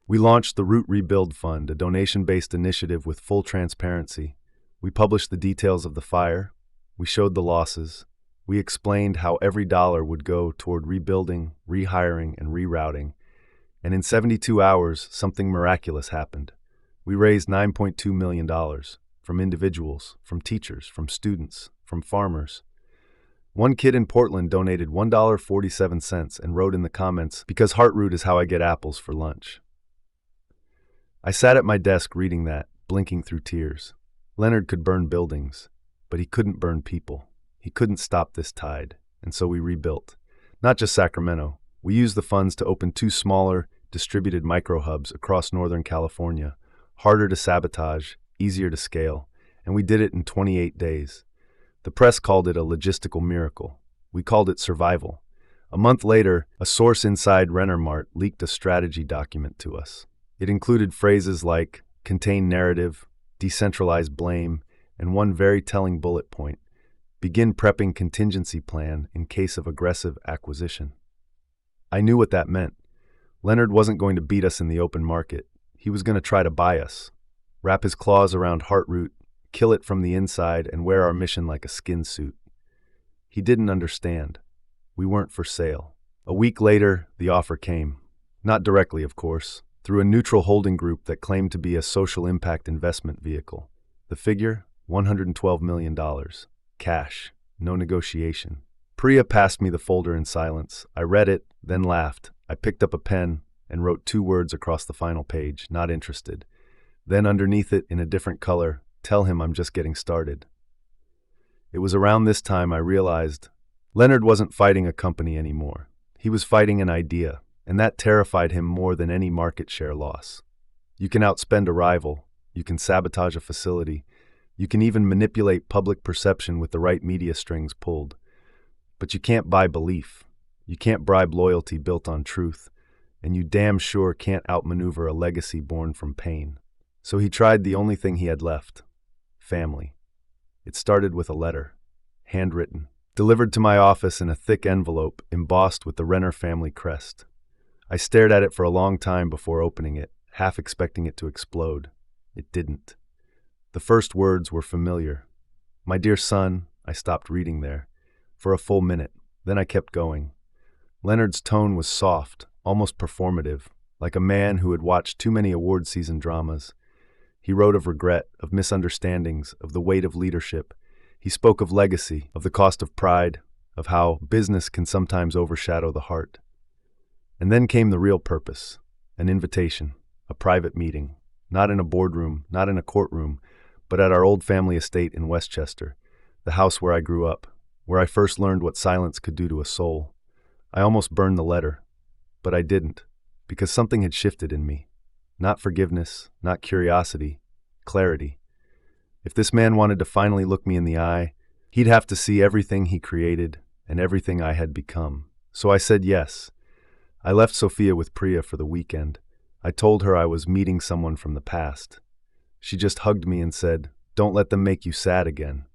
We launched the Root Rebuild Fund, a donation-based initiative with full transparency. We published the details of the fire. We showed the losses. We explained how every dollar would go toward rebuilding, rehiring, and rerouting. And in 72 hours, something miraculous happened. We raised $9.2 million from individuals, from teachers, from students, from farmers. One kid in Portland donated $1.47 and wrote in the comments, "Because Heartroot is how I get apples for lunch." I sat at my desk reading that, blinking through tears. Leonard could burn buildings, but he couldn't burn people. He couldn't stop this tide, and so we rebuilt. Not just Sacramento. We used the funds to open 2 smaller, distributed micro-hubs across Northern California, harder to sabotage, easier to scale, and we did it in 28 days. The press called it a logistical miracle. We called it survival. A month later, a source inside Renner Mart leaked a strategy document to us. It included phrases like contain narrative, decentralize blame, and one very telling bullet point: begin prepping contingency plan in case of aggressive acquisition. I knew what that meant. Leonard wasn't going to beat us in the open market. He was going to try to buy us, wrap his claws around Heartroot, kill it from the inside, and wear our mission like a skin suit. He didn't understand. We weren't for sale. A week later, the offer came. Not directly, of course, through a neutral holding group that claimed to be a social impact investment vehicle. The figure? $112 million. Cash. No negotiation. Priya passed me the folder in silence. I read it, then laughed. I picked up a pen and wrote 2 words across the final page, not interested. Then underneath it, in a different color, tell him I'm just getting started. It was around this time I realized Leonard wasn't fighting a company anymore. He was fighting an idea, and that terrified him more than any market share loss. You can outspend a rival, you can sabotage a facility, you can even manipulate public perception with the right media strings pulled. But you can't buy belief. You can't bribe loyalty built on truth. And you damn sure can't outmaneuver a legacy born from pain. So he tried the only thing he had left: family. It started with a letter, handwritten, delivered to my office in a thick envelope embossed with the Renner family crest. I stared at it for a long time before opening it, half expecting it to explode. It didn't. The first words were familiar, My dear son, I stopped reading there. For a full minute. Then I kept going. Leonard's tone was soft, almost performative, like a man who had watched too many award season dramas. He wrote of regret, of misunderstandings, of the weight of leadership. He spoke of legacy, of the cost of pride, of how business can sometimes overshadow the heart. And then came the real purpose, an invitation, a private meeting, not in a boardroom, not in a courtroom, but at our old family estate in Westchester, the house where I grew up, where I first learned what silence could do to a soul. I almost burned the letter, but I didn't, because something had shifted in me. Not forgiveness, not curiosity, clarity. If this man wanted to finally look me in the eye, he'd have to see everything he created and everything I had become. So I said yes. I left Sophia with Priya for the weekend. I told her I was meeting someone from the past. She just hugged me and said, "Don't let them make you sad again."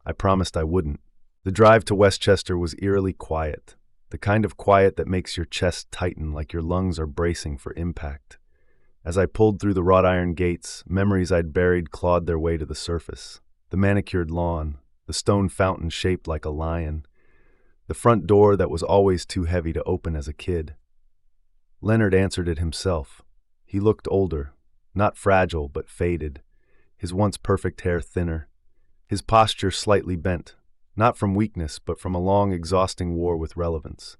I promised I wouldn't. The drive to Westchester was eerily quiet, the kind of quiet that makes your chest tighten like your lungs are bracing for impact. As I pulled through the wrought iron gates, memories I'd buried clawed their way to the surface. The manicured lawn, the stone fountain shaped like a lion, the front door that was always too heavy to open as a kid. Leonard answered it himself. He looked older, not fragile but faded, his once perfect hair thinner, his posture slightly bent, not from weakness but from a long, exhausting war with relevance.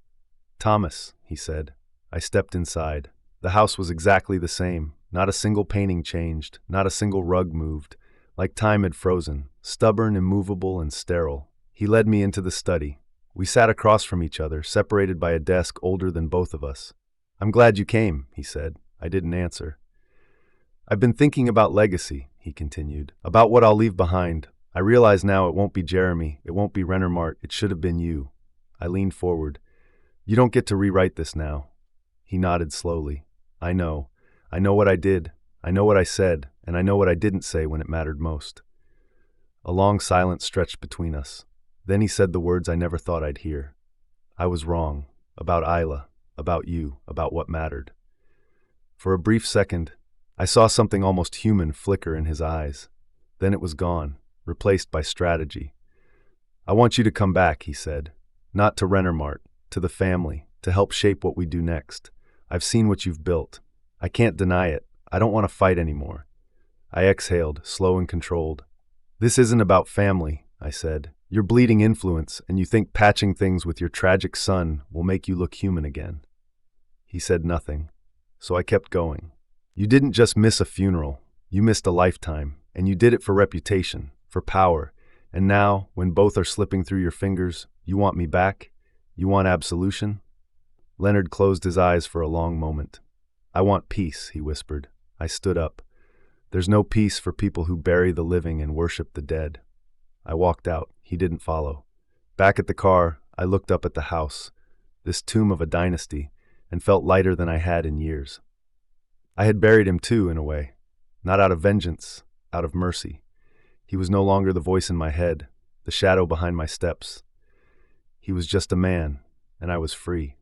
"Thomas," he said. I stepped inside. The house was exactly the same. Not a single painting changed, not a single rug moved, like time had frozen, stubborn, immovable, and sterile. He led me into the study. We sat across from each other, separated by a desk older than both of us. "I'm glad you came," he said. I didn't answer. "I've been thinking about legacy," he continued, "about what I'll leave behind. I realize now it won't be Jeremy, it won't be Rennermart, it should have been you." I leaned forward. "You don't get to rewrite this now." He nodded slowly. I know what I did, I know what I said, and I know what I didn't say when it mattered most." A long silence stretched between us. Then he said the words I never thought I'd hear. "I was wrong. About Isla. About you. About what mattered." For a brief second, I saw something almost human flicker in his eyes. Then it was gone, replaced by strategy. "I want you to come back," he said. "Not to Rennermart, to the family, to help shape what we do next. I've seen what you've built. I can't deny it. I don't want to fight anymore." I exhaled, slow and controlled. "This isn't about family," I said. "You're bleeding influence, and you think patching things with your tragic son will make you look human again." He said nothing, so I kept going. "You didn't just miss a funeral. You missed a lifetime, and you did it for reputation, for power. And now, when both are slipping through your fingers, you want me back? You want absolution?" Leonard closed his eyes for a long moment. "I want peace," he whispered. I stood up. "There's no peace for people who bury the living and worship the dead." I walked out. He didn't follow. Back at the car, I looked up at the house, this tomb of a dynasty, and felt lighter than I had in years. I had buried him too, in a way. Not out of vengeance, out of mercy. He was no longer the voice in my head, the shadow behind my steps. He was just a man, and I was free.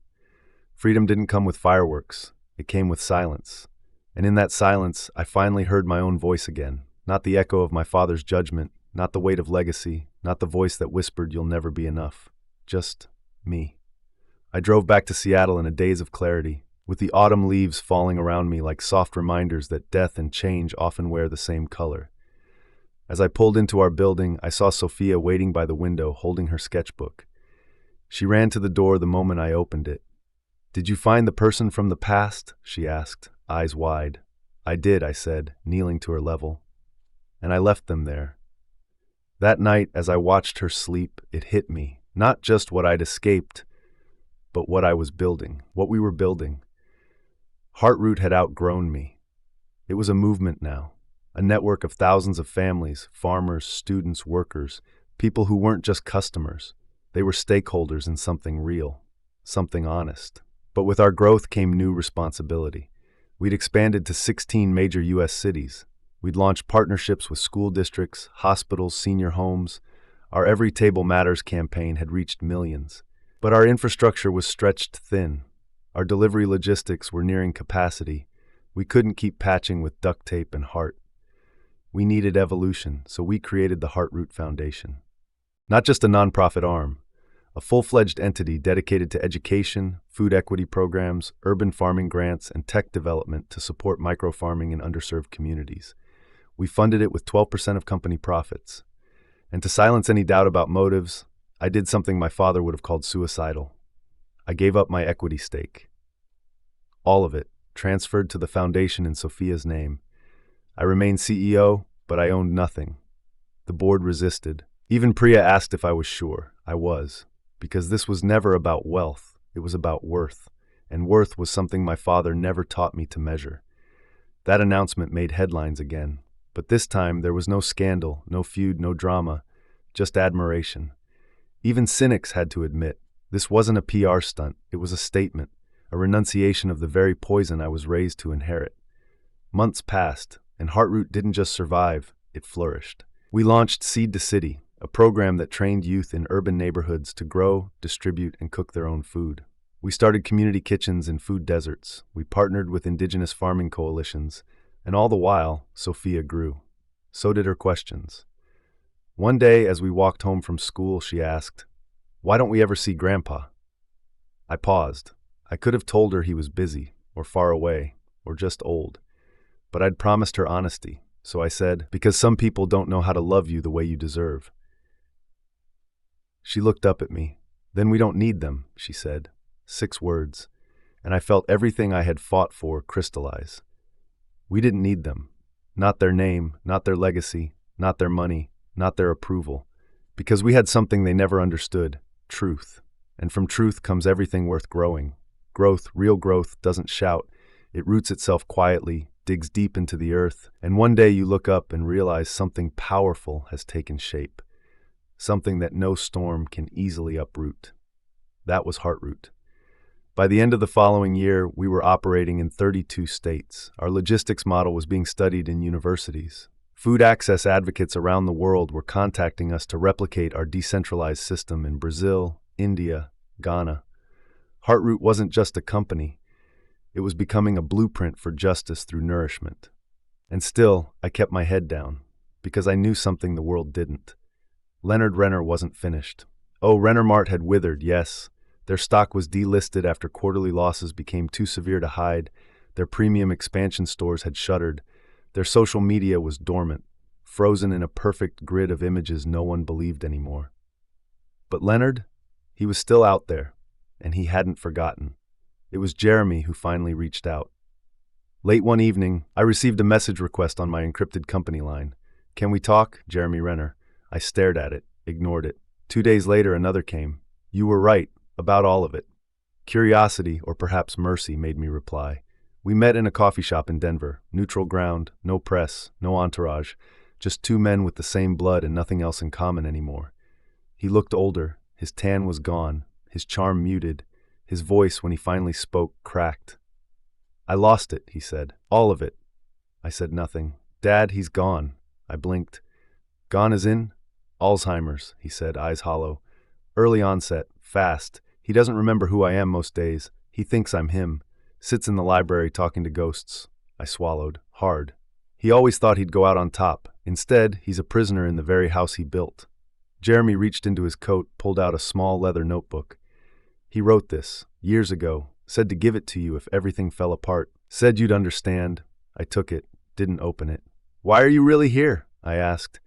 Freedom didn't come with fireworks. It came with silence. And in that silence, I finally heard my own voice again. Not the echo of my father's judgment, not the weight of legacy, not the voice that whispered you'll never be enough. Just me. I drove back to Seattle in a daze of clarity, with the autumn leaves falling around me like soft reminders that death and change often wear the same color. As I pulled into our building, I saw Sophia waiting by the window, holding her sketchbook. She ran to the door the moment I opened it. "Did you find the person from the past?" she asked, eyes wide. "I did," I said, kneeling to her level. And I left them there. That night, as I watched her sleep, it hit me, not just what I'd escaped, but what I was building, what we were building. Heartroot had outgrown me. It was a movement now, a network of thousands of families, farmers, students, workers, people who weren't just customers. They were stakeholders in something real, something honest. But with our growth came new responsibility. We'd expanded to 16 major U.S. cities. We'd launched partnerships with school districts, hospitals, senior homes. Our Every Table Matters campaign had reached millions. But our infrastructure was stretched thin. Our delivery logistics were nearing capacity. We couldn't keep patching with duct tape and heart. We needed evolution, so we created the Heartroot Foundation. Not just a nonprofit arm, a full-fledged entity dedicated to education, food equity programs, urban farming grants, and tech development to support micro-farming in underserved communities. We funded it with 12% of company profits. And to silence any doubt about motives, I did something my father would have called suicidal. I gave up my equity stake. All of it, transferred to the foundation in Sophia's name. I remained CEO, but I owned nothing. The board resisted. Even Priya asked if I was sure. I was. Because this was never about wealth, it was about worth. And worth was something my father never taught me to measure. That announcement made headlines again. But this time there was no scandal, no feud, no drama, just admiration. Even cynics had to admit, this wasn't a PR stunt, it was a statement, a renunciation of the very poison I was raised to inherit. Months passed, and Heartroot didn't just survive, it flourished. We launched Seed to City, a program that trained youth in urban neighborhoods to grow, distribute, and cook their own food. We started community kitchens in food deserts. We partnered with indigenous farming coalitions, and all the while, Sophia grew. So did her questions. One day, as we walked home from school, she asked, "Why don't we ever see Grandpa?" I paused. I could have told her he was busy, or far away, or just old. But I'd promised her honesty, so I said, "Because some people don't know how to love you the way you deserve." She looked up at me. "Then we don't need them," she said. 6 words, and I felt everything I had fought for crystallize. We didn't need them. Not their name, not their legacy, not their money, not their approval. Because we had something they never understood, truth. And from truth comes everything worth growing. Growth, real growth, doesn't shout. It roots itself quietly, digs deep into the earth, and one day you look up and realize something powerful has taken shape. Something that no storm can easily uproot. That was Heartroot. By the end of the following year, we were operating in 32 states. Our logistics model was being studied in universities. Food access advocates around the world were contacting us to replicate our decentralized system in Brazil, India, Ghana. Heartroot wasn't just a company. It was becoming a blueprint for justice through nourishment. And still, I kept my head down, because I knew something the world didn't. Leonard Renner wasn't finished. Oh, Renner Mart had withered, yes. Their stock was delisted after quarterly losses became too severe to hide. Their premium expansion stores had shuttered. Their social media was dormant, frozen in a perfect grid of images no one believed anymore. But Leonard, he was still out there, and he hadn't forgotten. It was Jeremy who finally reached out. Late one evening, I received a message request on my encrypted company line. "Can we talk, Jeremy Renner?" I stared at it, ignored it. 2 days later, another came. "You were right, about all of it." Curiosity, or perhaps mercy, made me reply. We met in a coffee shop in Denver, neutral ground, no press, no entourage, just 2 men with the same blood and nothing else in common anymore. He looked older, his tan was gone, his charm muted, his voice, when he finally spoke, cracked. "I lost it," he said. "All of it." I said nothing. "Dad, he's gone." I blinked. "Gone as in?" "Alzheimer's," he said, eyes hollow. "Early onset, fast. He doesn't remember who I am most days. He thinks I'm him. Sits in the library talking to ghosts." I swallowed, hard. He always thought he'd go out on top. Instead, he's a prisoner in the very house he built. Jeremy reached into his coat, pulled out a small leather notebook. "He wrote this, years ago, said to give it to you if everything fell apart. Said you'd understand." I took it, didn't open it. "Why are you really here?" I asked.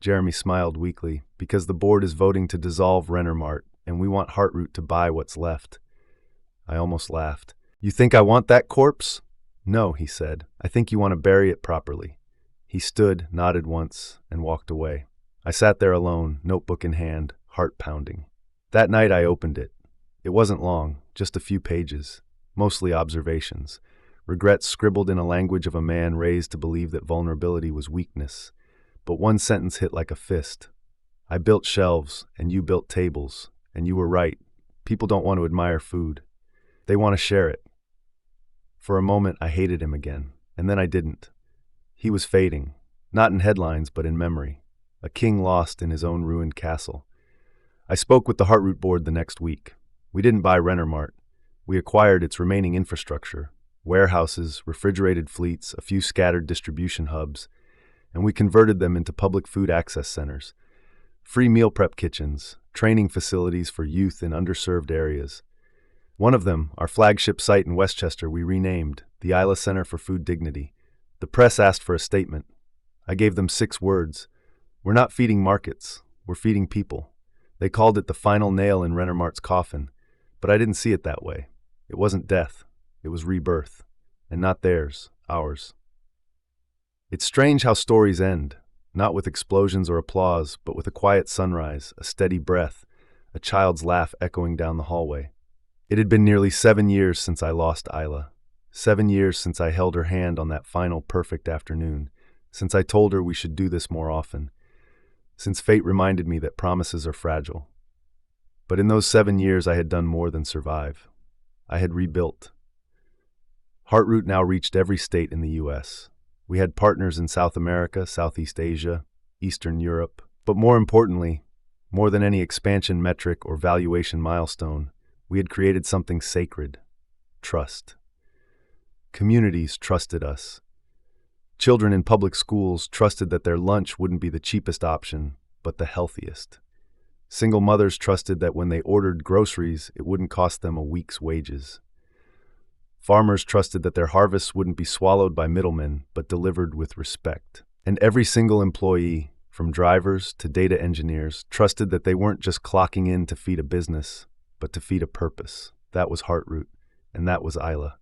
Jeremy smiled weakly. "Because the board is voting to dissolve Renner Mart, and we want Heartroot to buy what's left." I almost laughed. "You think I want that corpse?" "No," he said. "I think you want to bury it properly." He stood, nodded once, and walked away. I sat there alone, notebook in hand, heart pounding. That night I opened it. It wasn't long, just a few pages, mostly observations, regrets scribbled in a language of a man raised to believe that vulnerability was weakness. But one sentence hit like a fist. "I built shelves, and you built tables, and you were right. People don't want to admire food. They want to share it." For a moment I hated him again, and then I didn't. He was fading, not in headlines but in memory, a king lost in his own ruined castle. I spoke with the Heartroot board the next week. We didn't buy Renner Mart. We acquired its remaining infrastructure, warehouses, refrigerated fleets, a few scattered distribution hubs, and we converted them into public food access centers, free meal prep kitchens, training facilities for youth in underserved areas. One of them, our flagship site in Westchester, we renamed the Isla Center for Food Dignity. The press asked for a statement. I gave them 6 words. We're not feeding markets, we're feeding people. They called it the final nail in Renner Mart's coffin, but I didn't see it that way. It wasn't death, it was rebirth, and not theirs, ours. It's strange how stories end, not with explosions or applause, but with a quiet sunrise, a steady breath, a child's laugh echoing down the hallway. It had been nearly 7 years since I lost Isla. 7 years since I held her hand on that final perfect afternoon, since I told her we should do this more often, since fate reminded me that promises are fragile. But in those 7 years I had done more than survive. I had rebuilt. Heartroot now reached every state in the U.S. We had partners in South America, Southeast Asia, Eastern Europe, but more importantly, more than any expansion metric or valuation milestone, we had created something sacred: trust. Communities trusted us. Children in public schools trusted that their lunch wouldn't be the cheapest option, but the healthiest. Single mothers trusted that when they ordered groceries, it wouldn't cost them a week's wages. Farmers trusted that their harvests wouldn't be swallowed by middlemen, but delivered with respect. And every single employee, from drivers to data engineers, trusted that they weren't just clocking in to feed a business, but to feed a purpose. That was Heartroot, and that was Isla.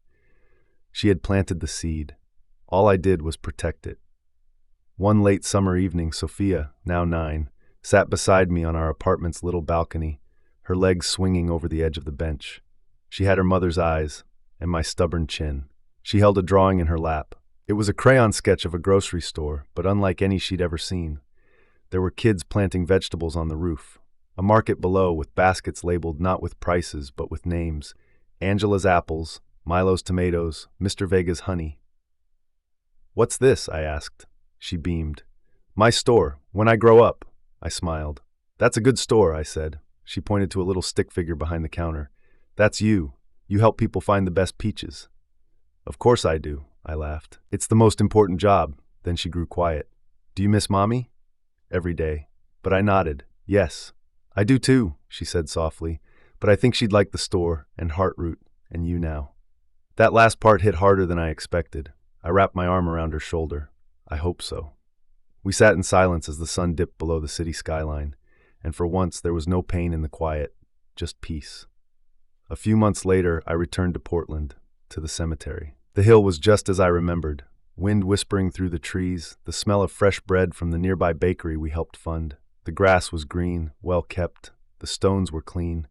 She had planted the seed. All I did was protect it. One late summer evening, Sophia, now 9, sat beside me on our apartment's little balcony, her legs swinging over the edge of the bench. She had her mother's eyes, and my stubborn chin. She held a drawing in her lap. It was a crayon sketch of a grocery store, but unlike any she'd ever seen. There were kids planting vegetables on the roof, a market below with baskets labeled not with prices but with names: Angela's apples, Milo's tomatoes, Mr. Vega's honey. "What's this?" I asked. She beamed. "My store, when I grow up," I smiled. "That's a good store," I said. She pointed to a little stick figure behind the counter. "That's you. You help people find the best peaches." "Of course I do," I laughed. "It's the most important job." Then she grew quiet. "Do you miss Mommy?" "Every day." But I nodded. "Yes." "I do too," she said softly. "But I think she'd like the store, and Heartroot, and you now." That last part hit harder than I expected. I wrapped my arm around her shoulder. "I hope so." We sat in silence as the sun dipped below the city skyline, and for once there was no pain in the quiet, just peace. A few months later, I returned to Portland, to the cemetery. The hill was just as I remembered, wind whispering through the trees, the smell of fresh bread from the nearby bakery we helped fund. The grass was green, well kept, the stones were clean.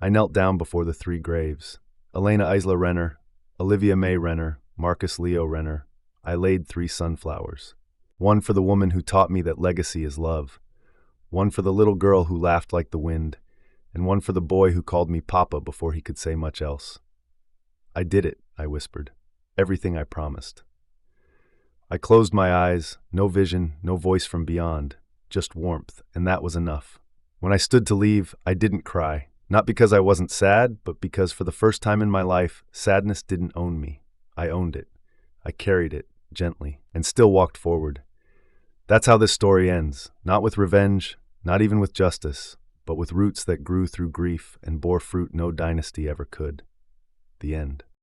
I knelt down before the 3 graves: Elena Isla Renner, Olivia May Renner, Marcus Leo Renner. I laid 3 sunflowers. One for the woman who taught me that legacy is love, one for the little girl who laughed like the wind, and one for the boy who called me Papa before he could say much else. "I did it," I whispered. "Everything I promised." I closed my eyes, no vision, no voice from beyond, just warmth, and that was enough. When I stood to leave, I didn't cry, not because I wasn't sad, but because for the first time in my life, sadness didn't own me. I owned it. I carried it, gently, and still walked forward. That's how this story ends, not with revenge, not even with justice, but with roots that grew through grief and bore fruit no dynasty ever could. The end.